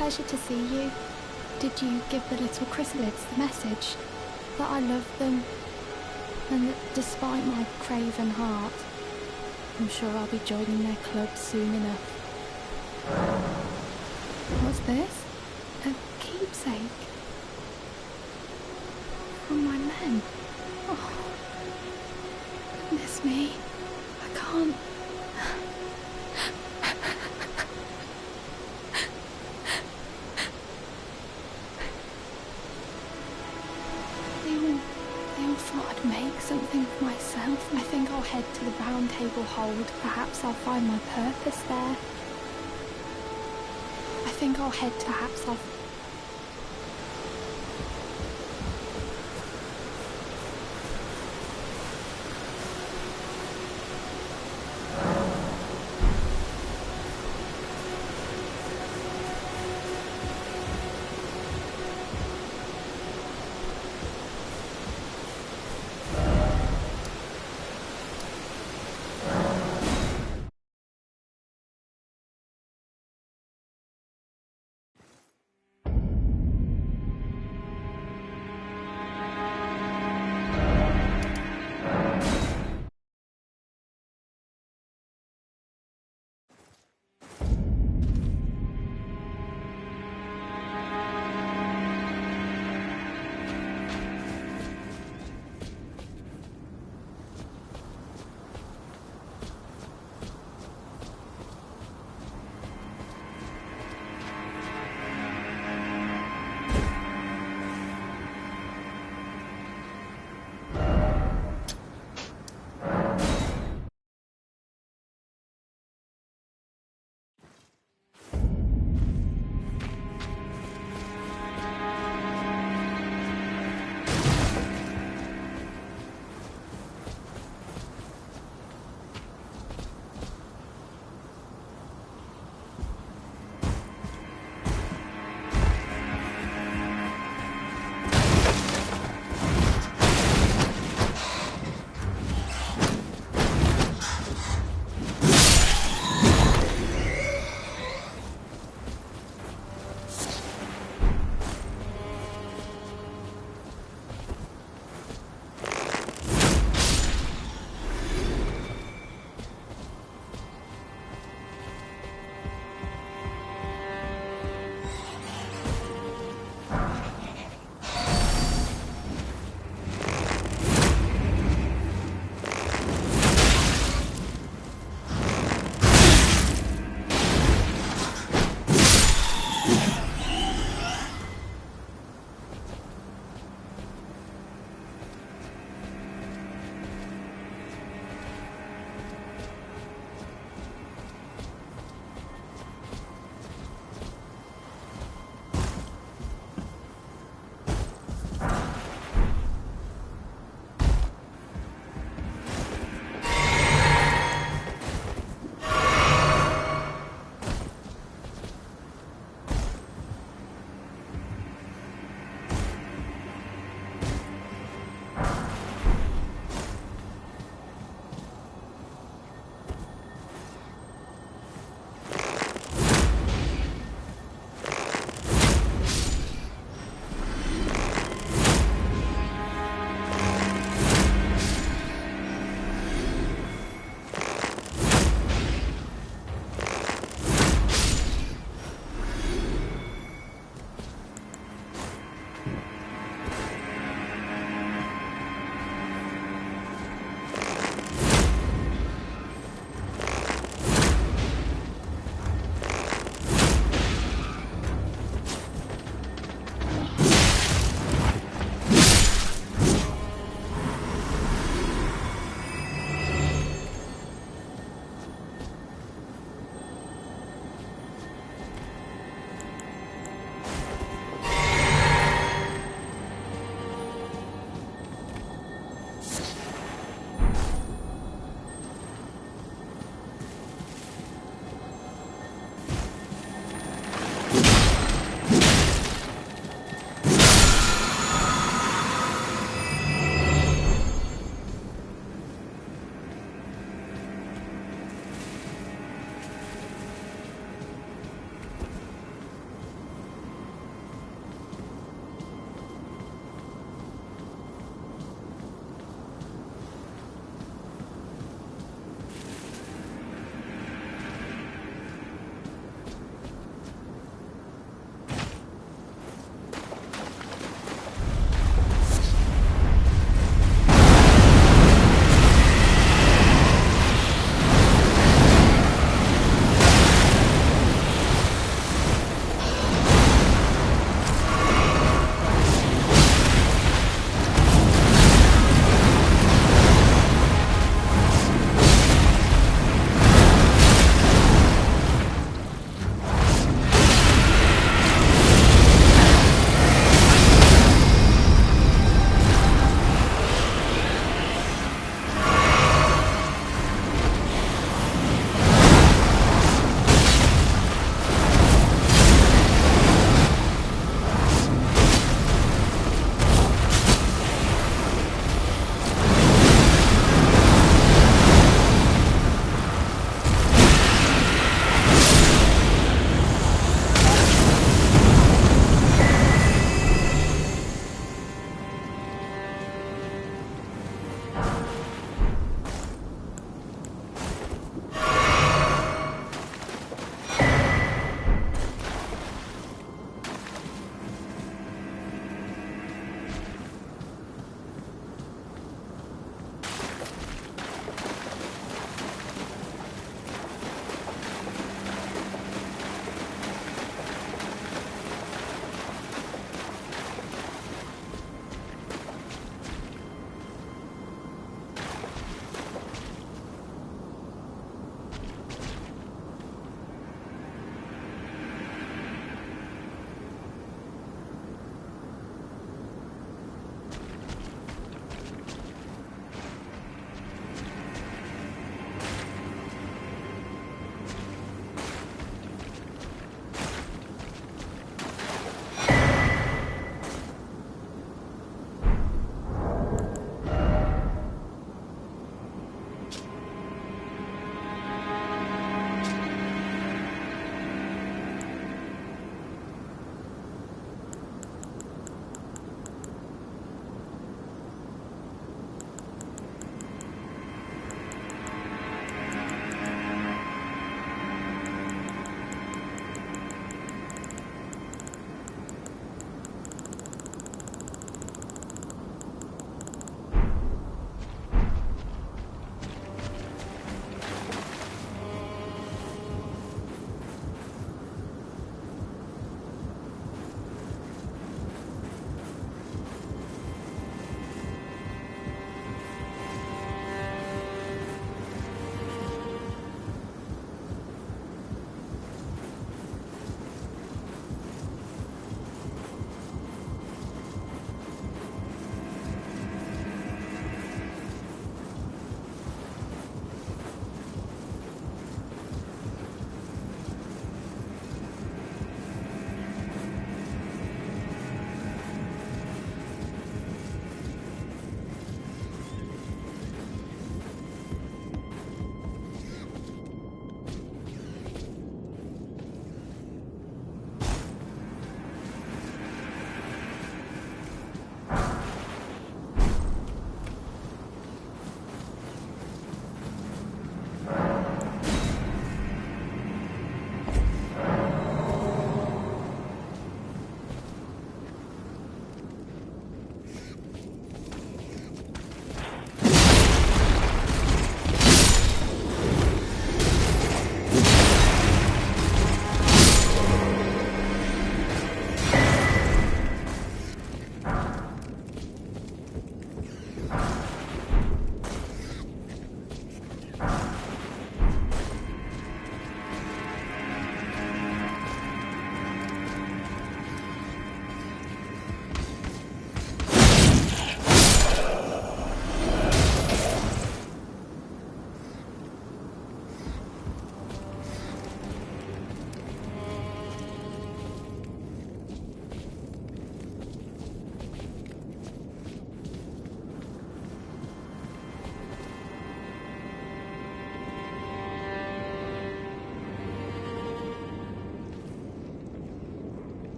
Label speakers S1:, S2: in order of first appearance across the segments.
S1: pleasure to see you. Did you give the little chrysalids the message? That I love them, and that despite my craven heart, I'm sure I'll be joining their club soon enough. What's this? A keepsake? From my men? Oh, goodness me. I can't... They all thought I'd make something for myself. I think I'll head to the round table hold. Perhaps I'll find my purpose there. Perhaps I'll...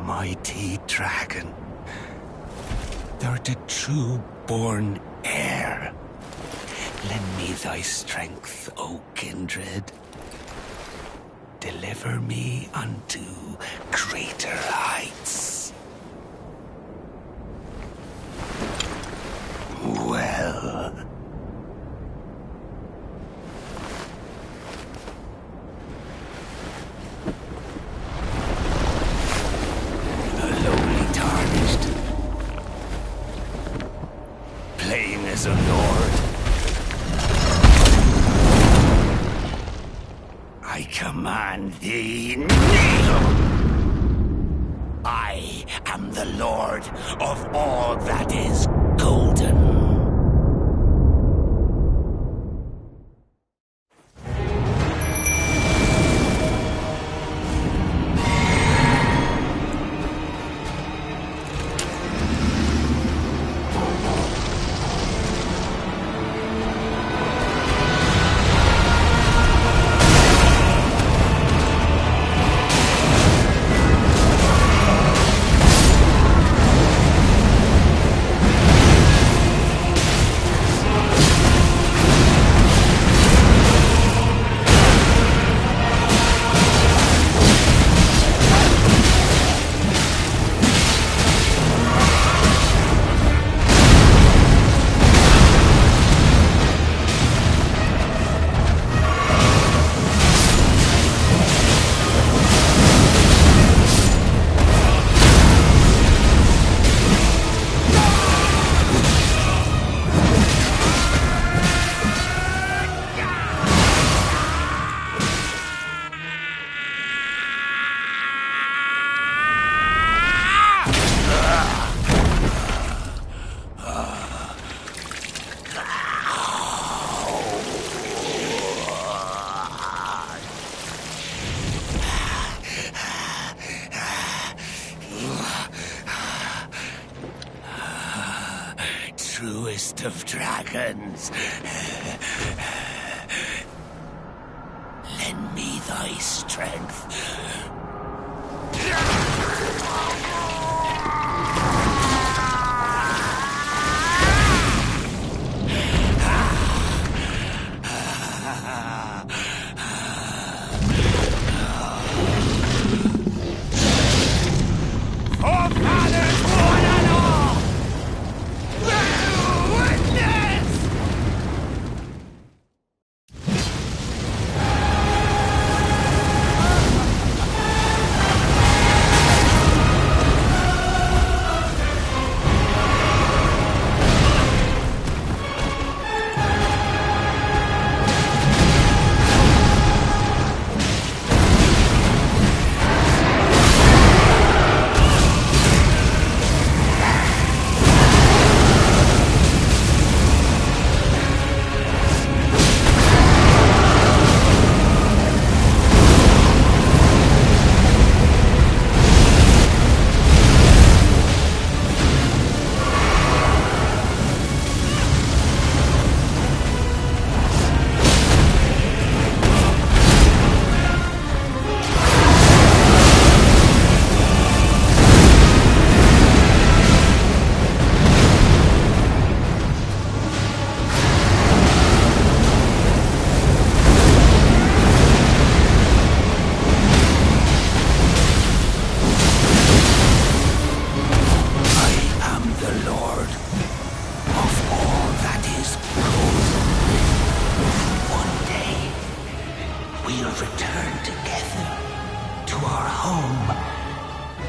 S2: Mighty dragon, thou the true-born heir. Lend me thy strength, O kindred. Deliver me unto greater heights. Well... as a lord. I command thee, kneel! I am the lord of all that is golden. Truest of dragons. Lend me thy strength. Forefathers, one and all!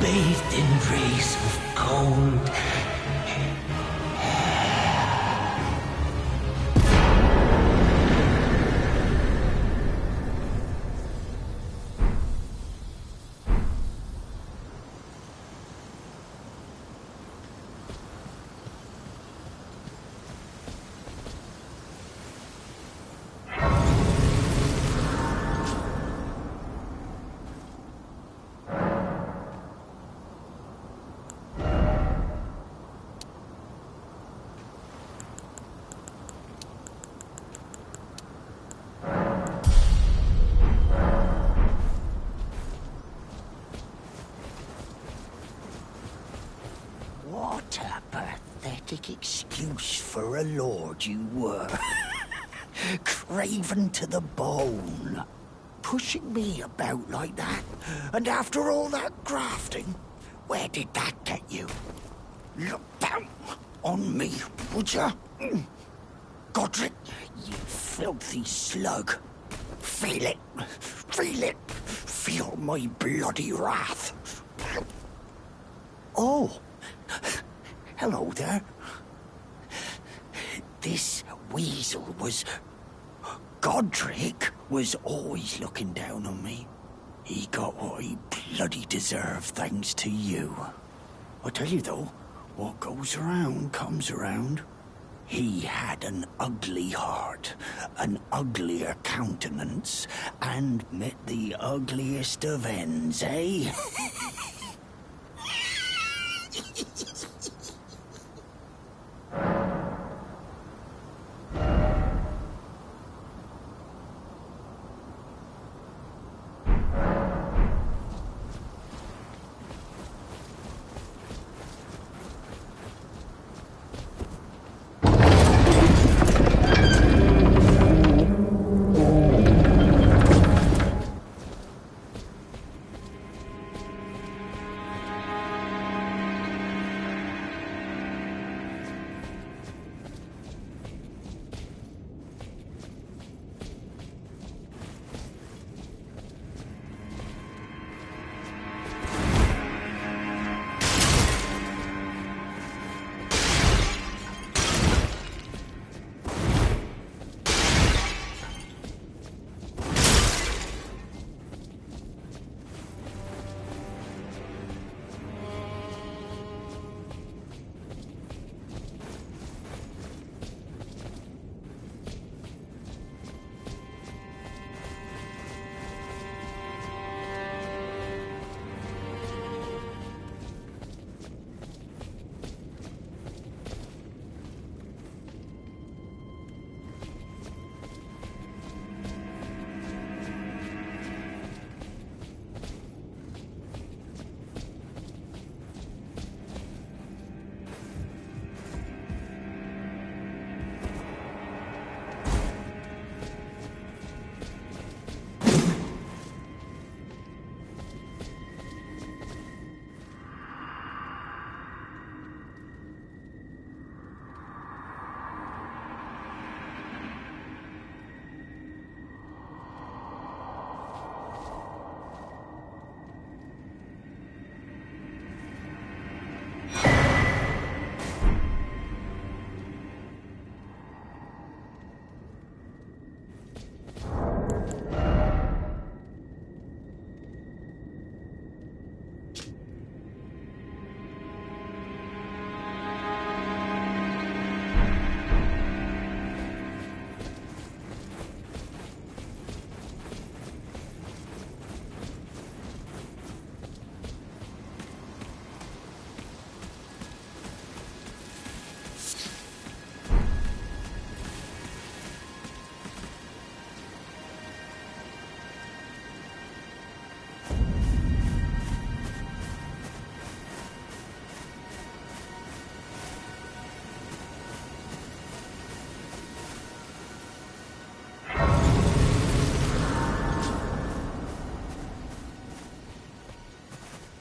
S2: bathed in rays of gold. What a pathetic excuse for a lord you were. Craven to the bone. Pushing me about like that, and after all that grafting, where did that get you? Look down on me, would ya? Godric, you filthy slug. Feel it. Feel it. Feel my bloody wrath. Oh. Hello there. This weasel was... Godric was always looking down on me. He got what he bloody deserved thanks to you. I tell you though, what goes around comes around. He had an ugly heart, an uglier countenance, and met the ugliest of ends, eh?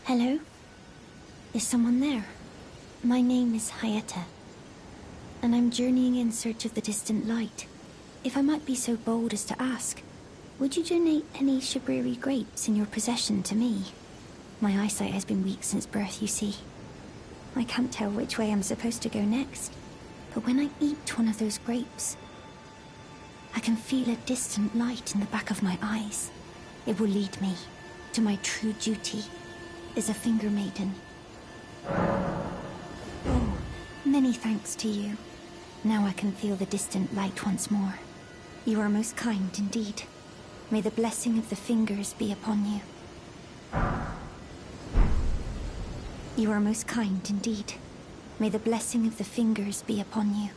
S3: Hello? Is someone there? My name is Hayata, and I'm journeying in search of the distant light. If I might be so bold as to ask, would you donate any Shabriri grapes in your possession to me? My eyesight has been weak since birth, you see. I can't tell which way I'm supposed to go next. But when I eat one of those grapes, I can feel a distant light in the back of my eyes. It will lead me to my true duty as a finger maiden. Oh, many thanks to you. Now I can feel the distant light once more. You are most kind indeed. May the blessing of the fingers be upon you. You are most kind indeed. May the blessing of the fingers be upon you.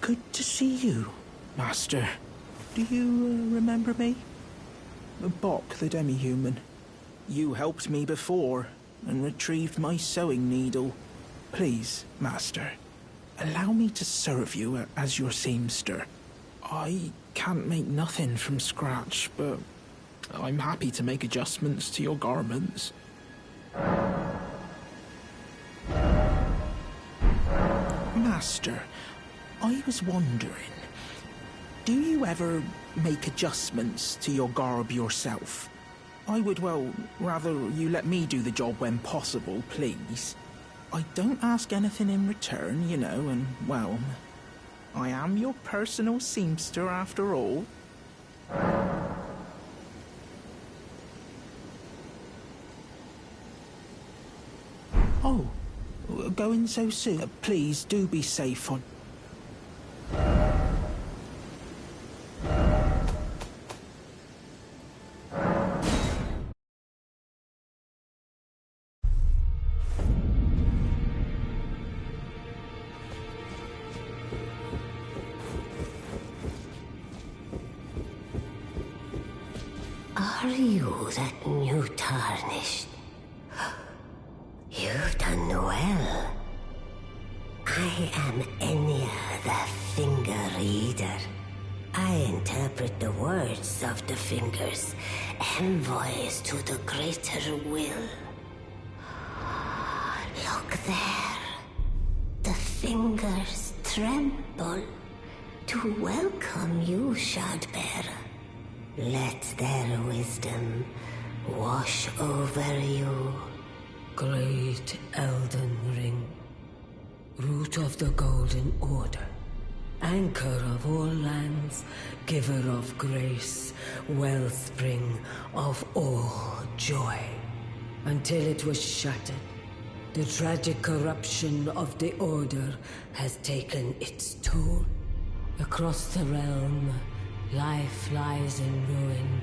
S4: Good to see you, Master. Do you remember me? Bok, the demi-human. You helped me before and retrieved my sewing needle. Please, Master, allow me to serve you as your seamster. I can't make nothing from scratch, but I'm happy to make adjustments to your garments. Master, I was wondering, do you ever make adjustments to your garb yourself? I would, well, rather you let me do the job when possible, please. I don't ask anything in return, you know, and, well, I am your personal seamster after all. Oh, going so soon? Please do be safe on...
S5: Are you that new tarnished? You've done well. I am Enya, the Finger Reader. I interpret the words of the fingers, envoys to the greater will. Look there. The fingers tremble to welcome you, Shardbearer. Let their wisdom wash over you.
S6: Great Elden Ring, root of the Golden Order, anchor of all lands, giver of grace, wellspring of all joy. Until it was shattered, the tragic corruption of the Order has taken its toll. Across the realm, life lies in ruin,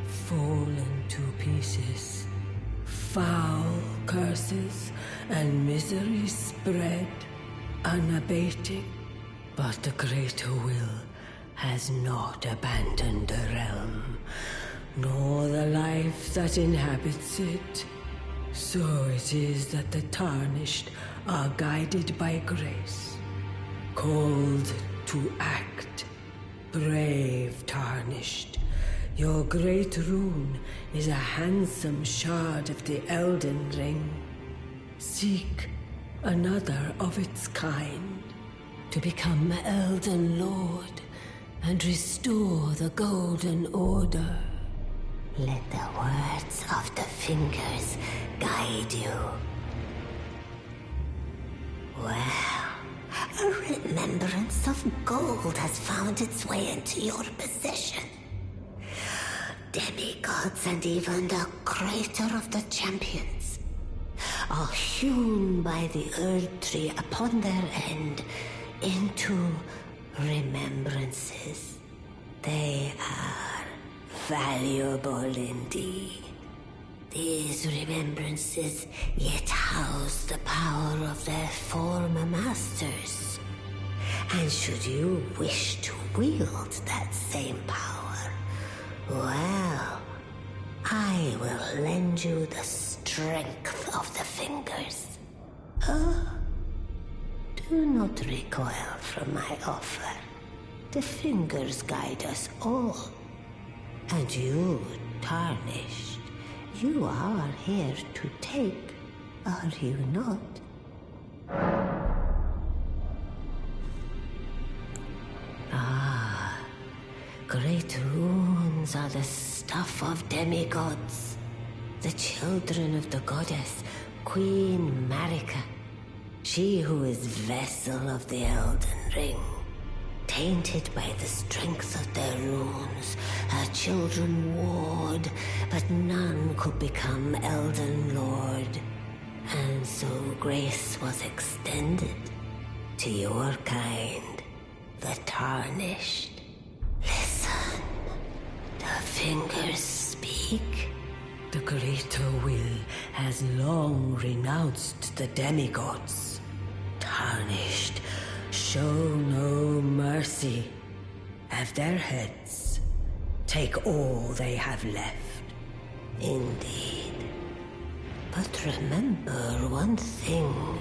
S6: fallen to pieces. Foul curses and misery spread, unabated. But the greater will has not abandoned the realm, nor the life that inhabits it. So it is that the Tarnished are guided by grace, called to act. Brave Tarnished, your great rune is a handsome shard of the Elden Ring. Seek another of its kind to become Elden Lord and restore the Golden Order.
S5: Let the words of the fingers guide you. Well, a remembrance of gold has found its way into your possession. Demigods and even the creator of the champions are hewn by the Earth Tree upon their end into remembrances. They are valuable indeed. These remembrances yet house the power of their former masters. And should you wish to wield that same power, well, I will lend you the strength of the fingers. Do not recoil from my offer. The fingers guide us all. And you, Tarnished, you are here to take, are you not? Great runes are the stuff of demigods, the children of the goddess, Queen Marika, she who is vessel of the Elden Ring. Tainted by the strength of their runes, her children warred, but none could become Elden Lord. And so grace was extended to your kind, the Tarnished. Listen, the fingers speak.
S6: The greater will has long renounced the demigods. Tarnished, show no mercy. Have their heads. Take all they have left.
S5: Indeed. But remember one thing.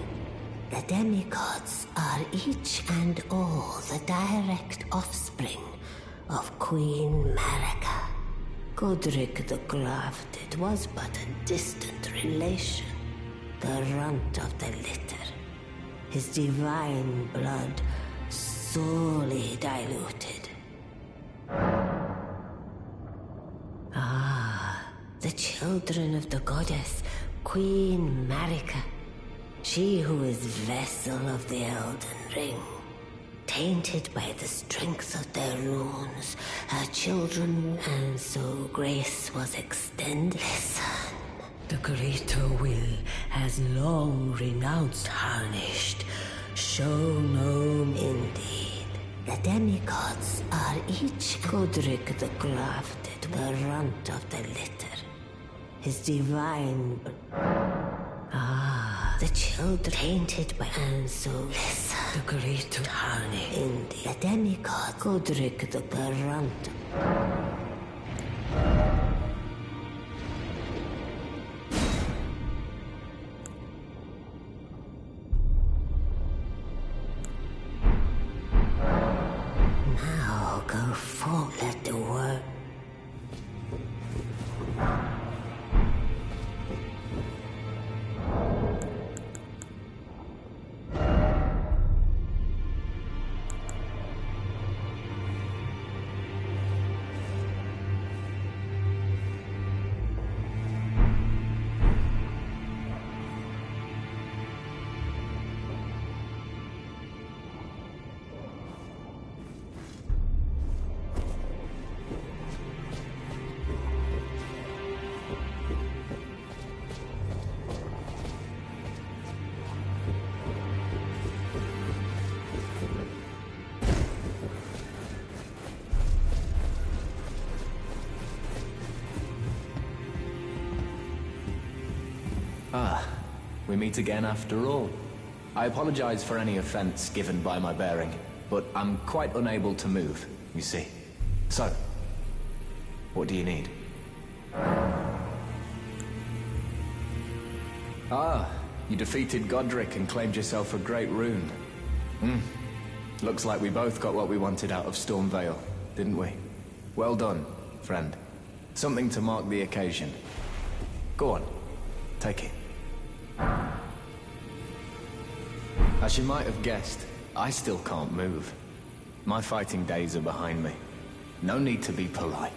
S5: The demigods are each and all the direct offspring of Queen Marika. Godric the Grafted was but a distant relation, the runt of the litter. His divine blood sorely diluted. The children of the goddess, Queen Marika, she who is vessel of the Elden Ring. Tainted by the strength of their runes, her children, and so grace was extended. Listen.
S6: The greater will has long renounced Tarnished. Show no...
S5: Indeed. The demigods are each Godric the Grafted, the runt of the litter. His divine... the children tainted by... And so listen.
S6: The greater Tarnished.
S5: Indeed. The demigod Godric the runt. Now go forth, let the work.
S7: We meet again after all. I apologize for any offense given by my bearing, but I'm quite unable to move, you see. So, what do you need? You defeated Godric and claimed yourself a great rune. Looks like we both got what we wanted out of Stormvale, didn't we? Well done, friend. Something to mark the occasion. Go on, take it. As you might have guessed, I still can't move. My fighting days are behind me. No need to be polite.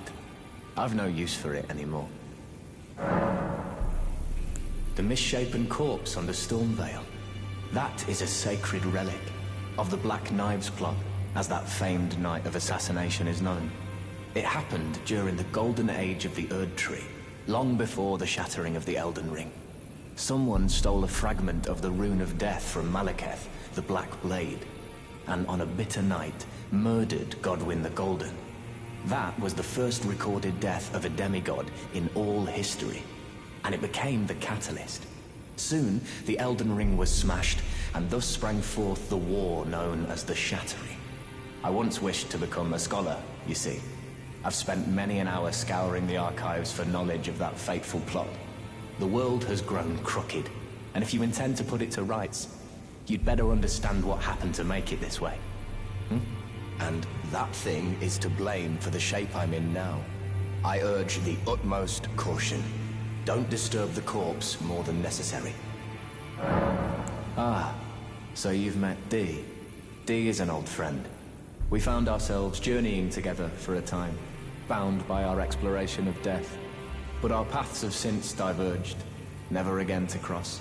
S7: I've no use for it anymore. The misshapen corpse on the Stormveil. That is a sacred relic of the Black Knives plot, as that famed night of assassination is known. It happened during the golden age of the Erd Tree, long before the shattering of the Elden Ring. Someone stole a fragment of the Rune of Death from Malekith, the Black Blade, and on a bitter night, murdered Godwyn the Golden. That was the first recorded death of a demigod in all history, and it became the catalyst. Soon, the Elden Ring was smashed, and thus sprang forth the war known as the Shattering. I once wished to become a scholar, you see. I've spent many an hour scouring the archives for knowledge of that fateful plot. The world has grown crooked, and if you intend to put it to rights, you'd better understand what happened to make it this way. And that thing is to blame for the shape I'm in now. I urge the utmost caution. Don't disturb the corpse more than necessary. Ah, so you've met Dee. Dee is an old friend. We found ourselves journeying together for a time, bound by our exploration of death. But our paths have since diverged, never again to cross.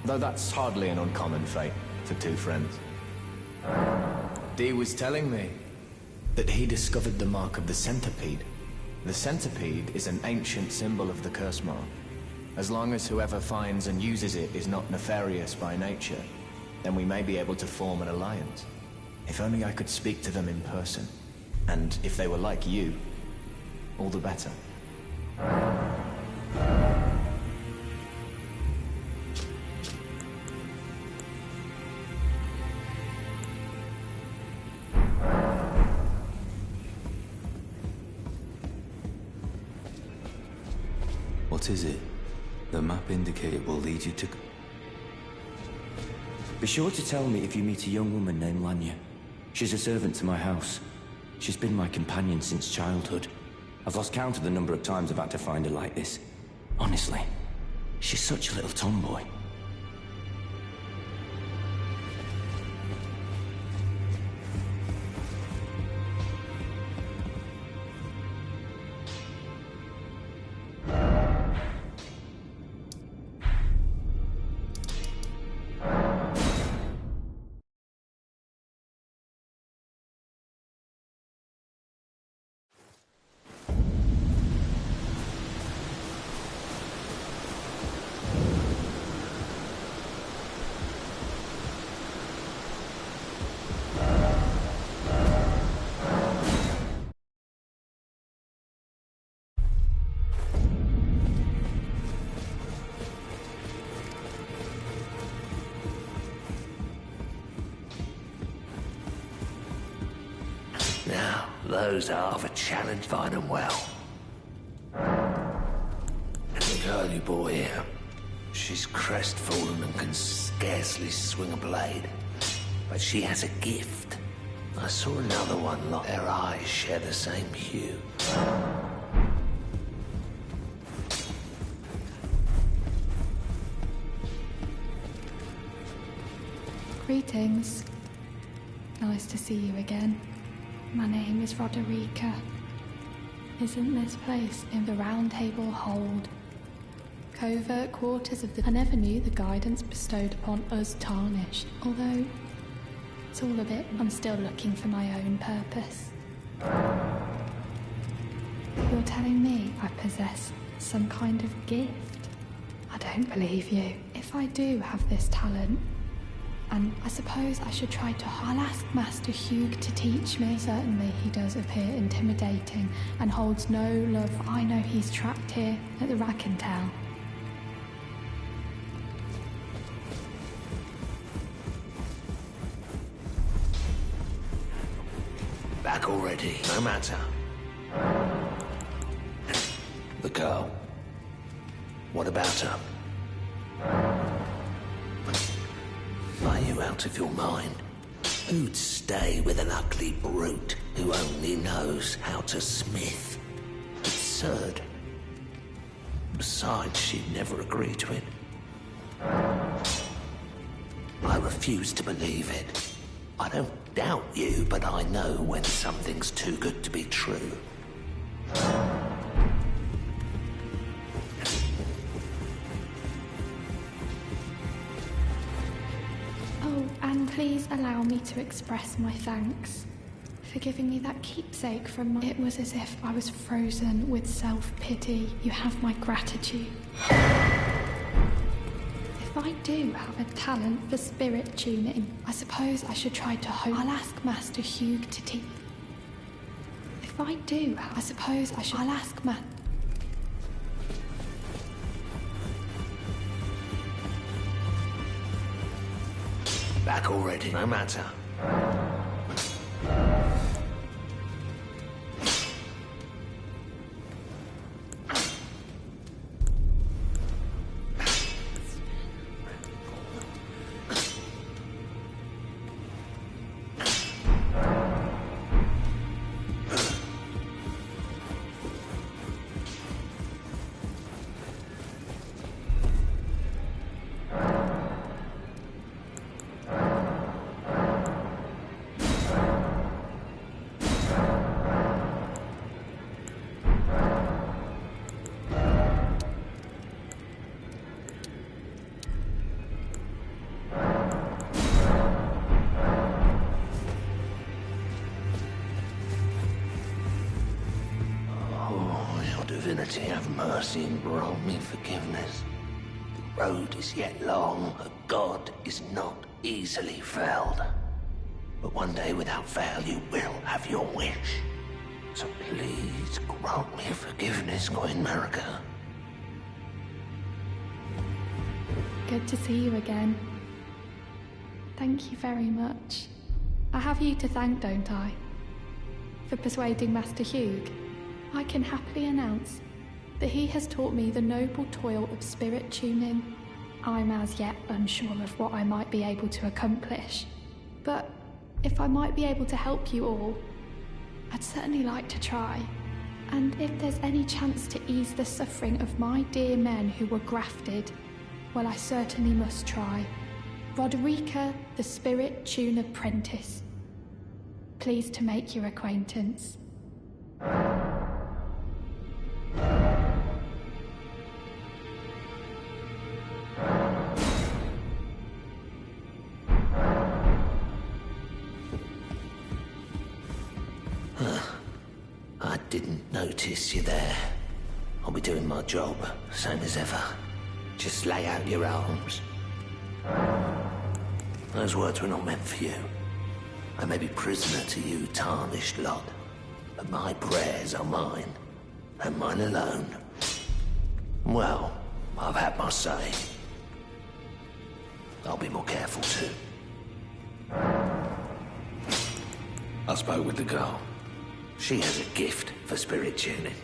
S7: Though that's hardly an uncommon fate for two friends. Dee was telling me that he discovered the mark of the centipede. The centipede is an ancient symbol of the curse mark. As long as whoever finds and uses it is not nefarious by nature, then we may be able to form an alliance. If only I could speak to them in person. And if they were like you, all the better.
S8: What is it? The map indicated will lead you to...
S9: Be sure to tell me if you meet a young woman named Lanya. She's a servant to my house. She's been my companion since childhood. I've lost count of the number of times I've had to find her like this. Honestly, she's such a little tomboy.
S2: Now, those are the challenge, fine and well. And the girly boy here, she's crestfallen and can scarcely swing a blade. But she has a gift. I saw another one like their eyes share the same hue.
S1: Greetings. Nice to see you again. My name is Roderica. Isn't this place in the Round Table Hold? Covert quarters of the... I never knew the guidance bestowed upon us tarnished, although it's all a bit... I'm still looking for my own purpose. You're telling me I possess some kind of gift? I don't believe you. If I do have this talent, and I suppose I should try to... I'll ask Master Hugh to teach me. Certainly he does appear intimidating and holds no love. I know he's trapped here at the Rakentel.
S2: Back already, no matter. The girl. What about her? Are you out of your mind? Who'd stay with an ugly brute who only knows how to smith? Absurd. Besides, she'd never agree to it. I refuse to believe it. I don't doubt you, but I know when something's too good to be true.
S1: please allow me to express my thanks for giving me that keepsake from my... It was as if I was frozen with self-pity. You have my gratitude. If I do have a talent for spirit tuning, I suppose I should try to hope. I'll ask Master Hugh to teach. If I do, I suppose I should... I'll ask
S2: Back already, no matter. Divinity, have mercy and grant me forgiveness. The road is yet long, a god is not easily felled. But one day without fail you will have your wish. So please grant me forgiveness, Queen Marika.
S1: Good to see you again. Thank you very much. I have you to thank, don't I? For persuading Master Hugh. I can happily announce that he has taught me the noble toil of spirit tuning. I'm as yet unsure of what I might be able to accomplish, but if I might be able to help you all, I'd certainly like to try. And if there's any chance to ease the suffering of my dear men who were grafted, well, I certainly must try. Roderica, the Spirit Tune Apprentice. Pleased to make your acquaintance.
S2: I didn't notice you there. I'll be doing my job, same as ever. Just lay out your arms. Those words were not meant for you. I may be prisoner to you, tarnished lot, but my prayers are mine, and mine alone. Well, I've had my say. I'll be more careful too. I spoke with the girl. She has a gift for spirit tuning,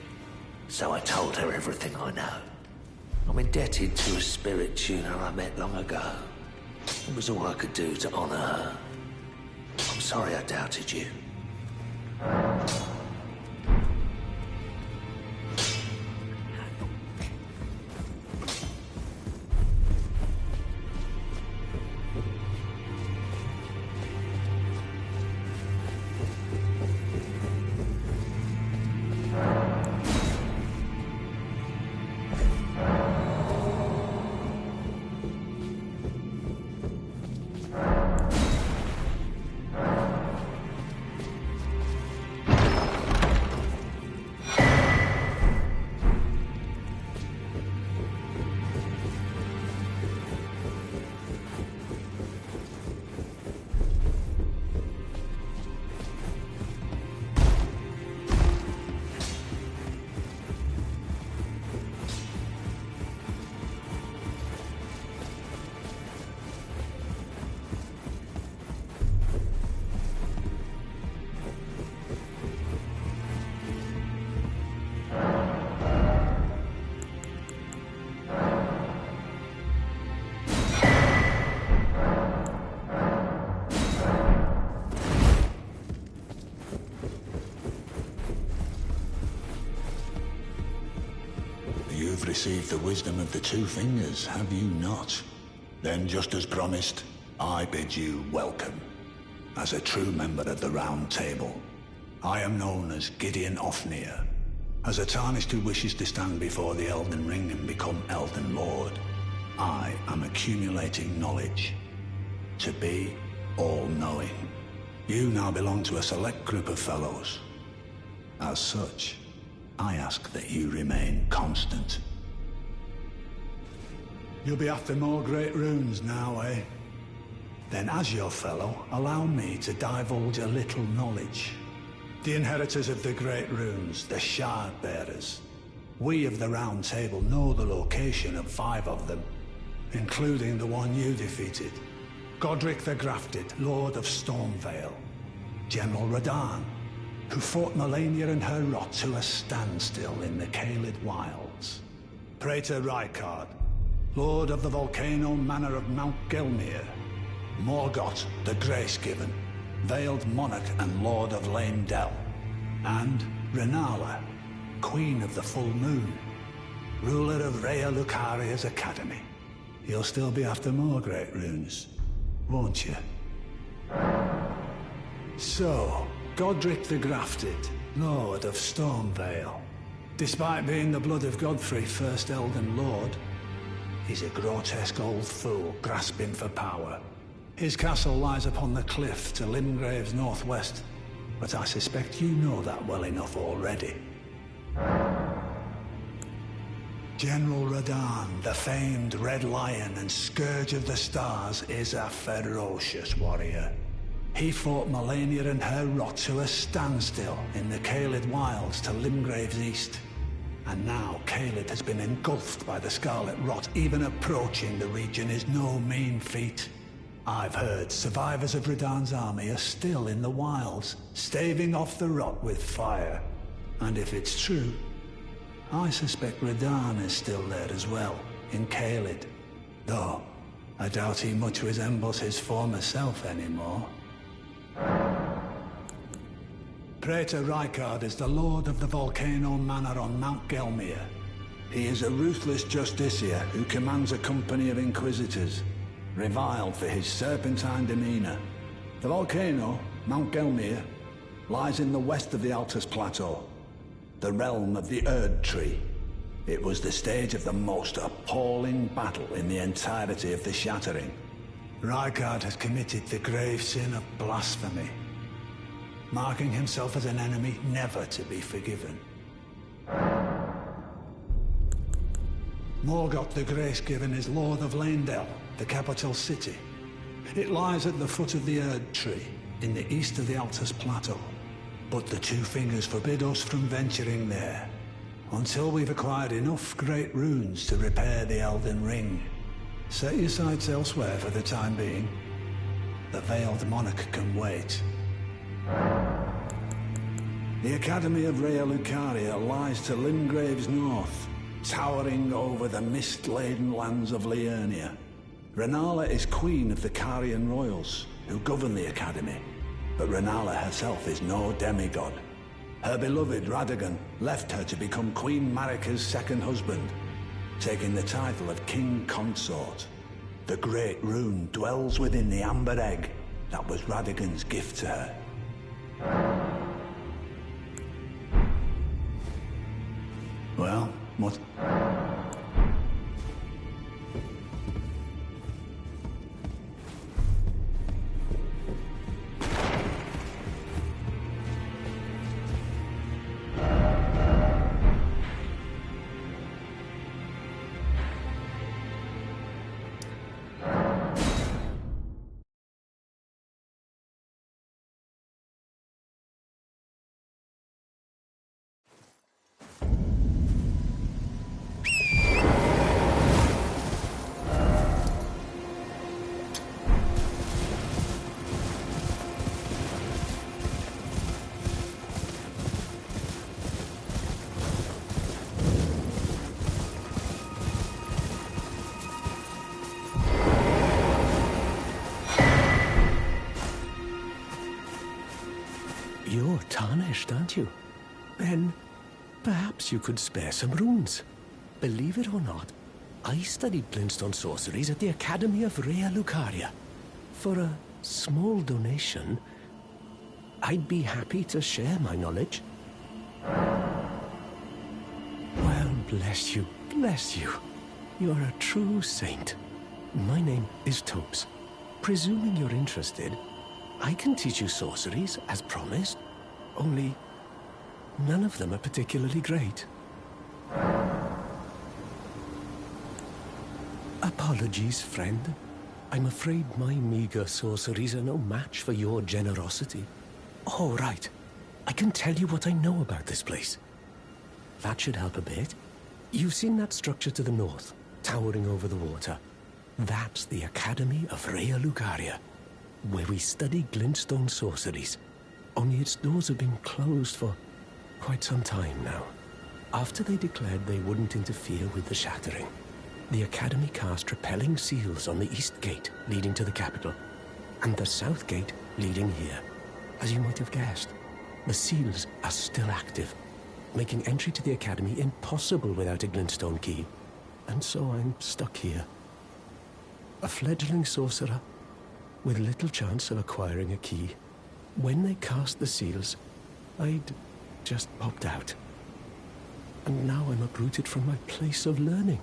S2: so I told her everything I know. I'm indebted to a spirit tuner I met long ago. It was all I could do to honor her. I'm sorry I doubted you.
S10: You've received the wisdom of the Two Fingers, have you not? Then, just as promised, I bid you welcome. As a true member of the Round Table, I am known as Gideon Ofnir. As a Tarnished who wishes to stand before the Elden Ring and become Elden Lord, I am accumulating knowledge. To be all-knowing. You now belong to a select group of fellows. As such, I ask that you remain constant. You'll be after more great runes now, eh? Then as your fellow, allow me to divulge a little knowledge. The inheritors of the great runes, the Shard Bearers. We of the Round Table know the location of 5 of them, including the one you defeated. Godric the Grafted, Lord of Stormvale. General Radahn, who fought Melania and her rot to a standstill in the Caelid Wilds. Praetor Rykard, Lord of the Volcano Manor of Mount Gelmir. Morgott the Grace-Given, Veiled Monarch and Lord of Lane Dell. And Renala, Queen of the Full Moon, ruler of Rhea Lucaria's Academy. You'll still be after more great runes, won't you? So, Godric the Grafted, Lord of Stormvale. Despite being the blood of Godfrey, first Elden Lord, he's a grotesque old fool grasping for power. His castle lies upon the cliff to Limgrave's northwest, but I suspect you know that well enough already. General Radahn, the famed Red Lion and Scourge of the Stars, is a ferocious warrior. He fought Melania and her rot to a standstill in the Caelid Wilds to Limgrave's east. And now Caelid has been engulfed by the Scarlet Rot. Even approaching the region is no mean feat. I've heard survivors of Radahn's army are still in the wilds, staving off the rot with fire. And if it's true, I suspect Radahn is still there as well, in Caelid. Though, I doubt he much resembles his former self anymore. Praetor Rykard is the Lord of the Volcano Manor on Mount Gelmir. He is a ruthless justiciar who commands a company of inquisitors, reviled for his serpentine demeanor. The volcano, Mount Gelmir, lies in the west of the Altus Plateau, the realm of the Erd Tree. It was the stage of the most appalling battle in the entirety of the Shattering. Rykard has committed the grave sin of blasphemy, marking himself as an enemy never to be forgiven. Morgott the Grace-Given is Lord of Lanedell, the capital city. It lies at the foot of the Erd Tree, in the east of the Altus Plateau. But the Two Fingers forbid us from venturing there, until we've acquired enough great runes to repair the Elden Ring. Set your sights elsewhere for the time being. The Veiled Monarch can wait. The Academy of Rhea Lucaria lies to Limgrave's north, towering over the mist-laden lands of Liurnia. Renala is queen of the Carian royals, who govern the Academy, but Renala herself is no demigod. Her beloved Radagon left her to become Queen Marika's second husband, taking the title of King Consort. The Great Rune dwells within the Amber Egg that was Radagon's gift to her. Well, what?
S11: You're tarnished, aren't you? Then, perhaps you could spare some runes. Believe it or not, I studied Glintstone sorceries at the Academy of Rhea Lucaria. For a small donation, I'd be happy to share my knowledge. Well, bless you, bless you. You're a true saint. My name is Tobes. presuming you're interested, I can teach you sorceries, as promised. Only, none of them are particularly great. Apologies, friend. I'm afraid my meager sorceries are no match for your generosity. Oh, right. I can tell you what I know about this place. That should help a bit. You've seen that structure to the north, towering over the water. That's the Academy of Rea Lucaria, where we study glintstone sorceries. Only its doors have been closed for quite some time now. After they declared they wouldn't interfere with the shattering, the Academy cast repelling seals on the east gate leading to the capital, and the south gate leading here. As you might have guessed, the seals are still active, making entry to the Academy impossible without a glintstone key. And so I'm stuck here. A fledgling sorcerer with little chance of acquiring a key. When they cast the seals, I'd just popped out. And now I'm uprooted from my place of learning.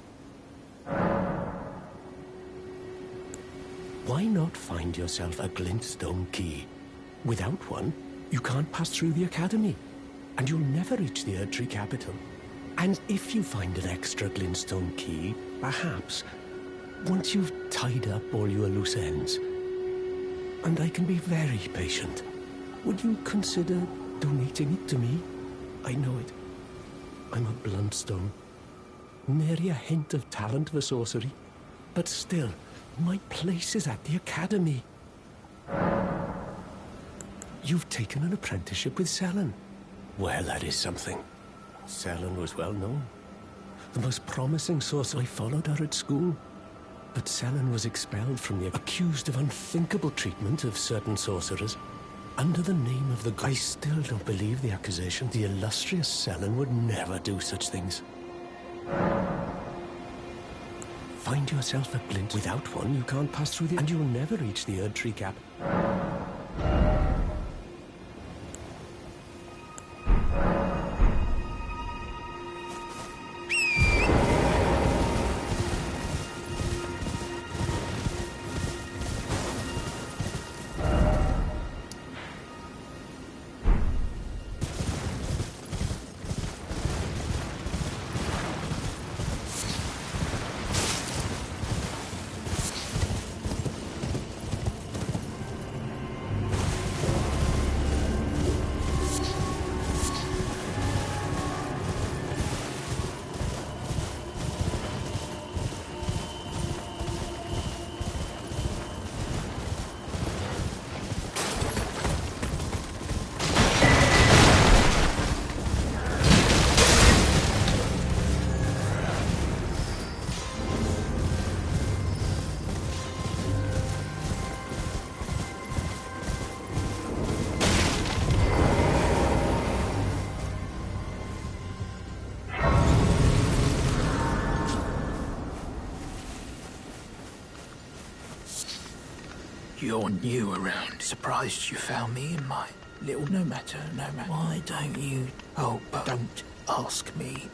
S11: Why not find yourself a glintstone key? Without one, you can't pass through the Academy, and you'll never reach the Erdtree capital. And if you find an extra glintstone key, perhaps, once you've tied up all your loose ends, and I can be very patient, would you consider donating it to me? I know it. I'm a bluntstone. Nary a hint of talent for sorcery. But still, my place is at the Academy. You've taken an apprenticeship with Selen. Well, that is something. Selen was well known. The most promising sorcerer. I followed her at school. But Selen was expelled from the... accused of unthinkable treatment of certain sorcerers. Under the name of the... I still don't believe the accusation. The illustrious Selen would never do such things. Find yourself a glint. Without one, you can't pass through the... and you'll never reach the Erdtree cap.
S4: You're new around. Surprised you found me in my little no matter. Why don't you... Oh, but don't ask me.